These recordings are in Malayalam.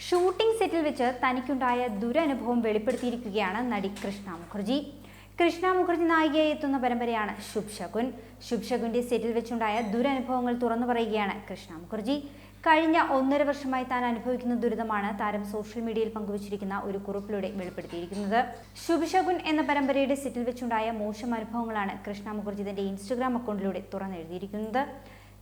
ഷൂട്ടിംഗ് സെറ്റിൽ വെച്ച് തനിക്കുണ്ടായ ദുരനുഭവം വെളിപ്പെടുത്തിയിരിക്കുകയാണ് നടി കൃഷ്ണ മുഖർജി. കൃഷ്ണ മുഖർജി നായികയായി എത്തുന്ന പരമ്പരയാണ് ശുഭ് ശകുൻ. ശുഭ് ശകുന്റെ സെറ്റിൽ വെച്ചുണ്ടായ ദുരനുഭവങ്ങൾ തുറന്നു പറയുകയാണ് കൃഷ്ണ മുഖർജി. കഴിഞ്ഞ 1.5 വർഷമായി താൻ അനുഭവിക്കുന്ന ദുരിതമാണ് താരം സോഷ്യൽ മീഡിയയിൽ പങ്കുവച്ചിരിക്കുന്ന ഒരു കുറിപ്പിലൂടെ വെളിപ്പെടുത്തിയിരിക്കുന്നത്. ശുഭ് ശകുൻ എന്ന പരമ്പരയുടെ സെറ്റിൽ വെച്ചുണ്ടായ മോശം അനുഭവങ്ങളാണ് കൃഷ്ണ മുഖർജി തന്റെ ഇൻസ്റ്റഗ്രാം അക്കൗണ്ടിലൂടെ തുറന്നെഴുതിയിരിക്കുന്നത്.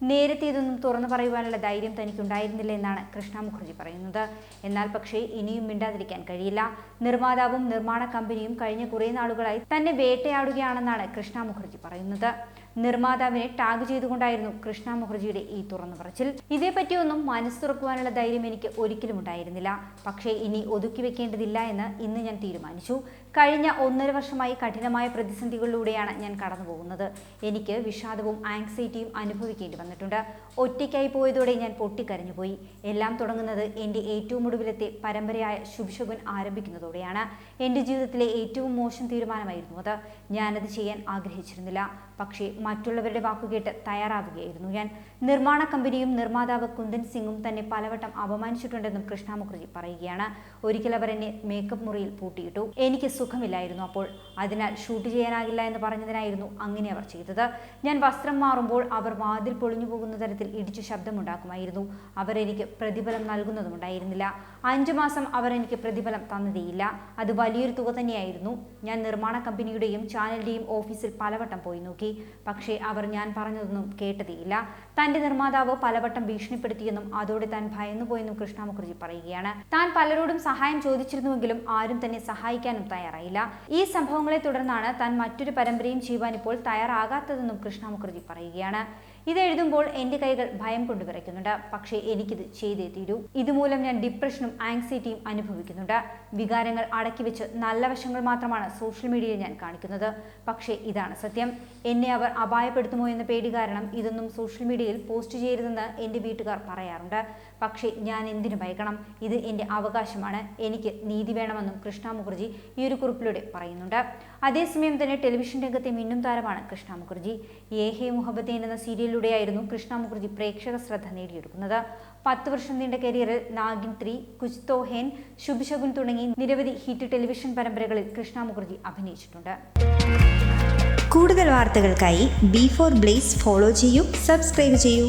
നേരത്തെ ഇതൊന്നും തുറന്നു പറയുവാനുള്ള ധൈര്യം തനിക്കുണ്ടായിരുന്നില്ല എന്നാണ് കൃഷ്ണ മുഖർജി പറയുന്നത്. എന്നാൽ പക്ഷേ ഇനിയും മിണ്ടാതിരിക്കാൻ കഴിയില്ല. നിർമ്മാതാവും നിർമ്മാണ കമ്പനിയും കഴിഞ്ഞ കുറേ നാളുകളായി തന്നെ വേട്ടയാടുകയാണെന്നാണ് കൃഷ്ണ മുഖർജി പറയുന്നത്. നിർമ്മാതാവിനെ ടാഗ് ചെയ്തുകൊണ്ടായിരുന്നു കൃഷ്ണ മുഖർജിയുടെ ഈ തുറന്നു പറച്ചിൽ. ഇതേപ്പറ്റിയൊന്നും മനസ്സ് തുറക്കുവാനുള്ള ധൈര്യം എനിക്ക് ഒരിക്കലും ഉണ്ടായിരുന്നില്ല. പക്ഷേ ഇനി ഒതുക്കി വെക്കേണ്ടതില്ല എന്ന് ഇന്ന് ഞാൻ തീരുമാനിച്ചു. കഴിഞ്ഞ 1.5 വർഷമായി കഠിനമായ പ്രതിസന്ധികളിലൂടെയാണ് ഞാൻ കടന്നു പോകുന്നത്. എനിക്ക് വിഷാദവും ആങ്സൈറ്റിയും അനുഭവിക്കേണ്ടി വന്നിട്ടുണ്ട്. ഒറ്റയ്ക്കായി പോയതോടെ ഞാൻ പൊട്ടിക്കരഞ്ഞുപോയി. എല്ലാം തുടങ്ങുന്നത് എൻ്റെ ഏറ്റവും ഒടുവിലത്തെ പരമ്പരയായ ശുഭ് ശകുൻ ആരംഭിക്കുന്നതോടെയാണ്. എൻ്റെ ജീവിതത്തിലെ ഏറ്റവും മോശം തീരുമാനമായിരുന്നു അത്. ഞാനത് ചെയ്യാൻ ആഗ്രഹിച്ചിരുന്നില്ല. പക്ഷേ മറ്റുള്ളവരുടെ വാക്കുകേട്ട് തയ്യാറാവുകയായിരുന്നു ഞാൻ. നിർമ്മാണ കമ്പനിയും നിർമ്മാതാവ് കുന്ദൻ സിംഗും തന്നെ പലവട്ടം അപമാനിച്ചിട്ടുണ്ടെന്നും കൃഷ്ണ മുഖർജി പറയുകയാണ്. ഒരിക്കൽ അവർ എന്നെ മേക്കപ്പ് മുറിയിൽ പൂട്ടിയിട്ടു. എനിക്ക് സുഖമില്ലായിരുന്നു അപ്പോൾ. അതിനാൽ ഷൂട്ട് ചെയ്യാനാകില്ല എന്ന് പറഞ്ഞതിനായിരുന്നു അങ്ങനെ അവർ ചെയ്തത്. ഞാൻ വസ്ത്രം മാറുമ്പോൾ അവർ വാതിൽ പൊളിഞ്ഞു പോകുന്ന തരത്തിൽ ഇടിച്ചു ശബ്ദമുണ്ടാക്കുമായിരുന്നു. അവർ എനിക്ക് പ്രതിഫലം നൽകുന്നതുമുണ്ടായിരുന്നില്ല. 5 മാസം അവർ എനിക്ക് പ്രതിഫലം തന്നതേയില്ല. അത് വലിയൊരു തുക തന്നെയായിരുന്നു. ഞാൻ നിർമ്മാണ കമ്പനിയുടെയും ചാനലിന്റെയും ഓഫീസിൽ പലവട്ടം പോയി നോക്കി. പക്ഷേ അവർ ഞാൻ പറഞ്ഞതൊന്നും കേട്ടതേയില്ല. തന്റെ നിർമ്മാതാവ് പലവട്ടം ഭീഷണിപ്പെടുത്തിയെന്നും അതോടെ താൻ ഭയന്നുപോയെന്നും കൃഷ്ണ മുഖർജി പറയുകയാണ്. താൻ പലരോടും സഹായം ചോദിച്ചിരുന്നുവെങ്കിലും ആരും തന്നെ സഹായിക്കാനും തയ്യാറായില്ല. ഈ സംഭവങ്ങളെ തുടർന്നാണ് താൻ മറ്റൊരു പരമ്പരയും ചെയ്യുവാൻ ഇപ്പോൾ തയ്യാറാകാത്തതെന്നും കൃഷ്ണ മുഖർജി പറയുകയാണ്. ഇതെഴുതുമ്പോൾ എൻ്റെ കൈകൾ ഭയം കൊണ്ട് വിറയ്ക്കുന്നുണ്ട്. പക്ഷേ എനിക്കിത് ചെയ്തേ തീരൂ. ഇതുമൂലം ഞാൻ ഡിപ്രഷനും ആങ്സൈറ്റിയും അനുഭവിക്കുന്നുണ്ട്. വികാരങ്ങൾ അടക്കി വെച്ച് നല്ല വശങ്ങൾ മാത്രമാണ് സോഷ്യൽ മീഡിയയിൽ ഞാൻ കാണിക്കുന്നത്. പക്ഷേ ഇതാണ് സത്യം. എന്നെ അവർ അപായപ്പെടുത്തുമോ എന്ന പേടി കാരണം ഇതൊന്നും സോഷ്യൽ മീഡിയയിൽ പോസ്റ്റ് ചെയ്യരുതെന്ന് എൻ്റെ വീട്ടുകാർ പറയാറുണ്ട്. പക്ഷേ ഞാൻ എന്തിനു ഭയക്കണം? ഇത് എൻ്റെ അവകാശമാണ്. എനിക്ക് നീതി വേണമെന്നും കൃഷ്ണ മുഖർജി ഈ ഒരു കുറിപ്പിലൂടെ പറയുന്നുണ്ട്. അതേസമയം തന്നെ ടെലിവിഷൻ രംഗത്തെ മിന്നും താരമാണ് കൃഷ്ണ മുഖർജി. യേ ഹേ മുഹബ്ബതേൻ എന്ന സീരിയലിലൂടെയായിരുന്നു കൃഷ്ണ മുഖർജി പ്രേക്ഷക ശ്രദ്ധ നേടിയെടുക്കുന്നത്. 10 വർഷം നീണ്ട കരിയറിൽ നാഗിൻ 3, കുച്ച് തോ ഹേൻ, ശുഭ് ശകുൻ തുടങ്ങി നിരവധി ഹിറ്റ് ടെലിവിഷൻ പരമ്പരകളിൽ കൃഷ്ണ മുഖർജി അഭിനയിച്ചിട്ടുണ്ട്. കൂടുതൽ വാർത്തകൾക്കായി B4 Blaze ഫോളോ ചെയ്യൂ, സബ്സ്ക്രൈബ് ചെയ്യൂ.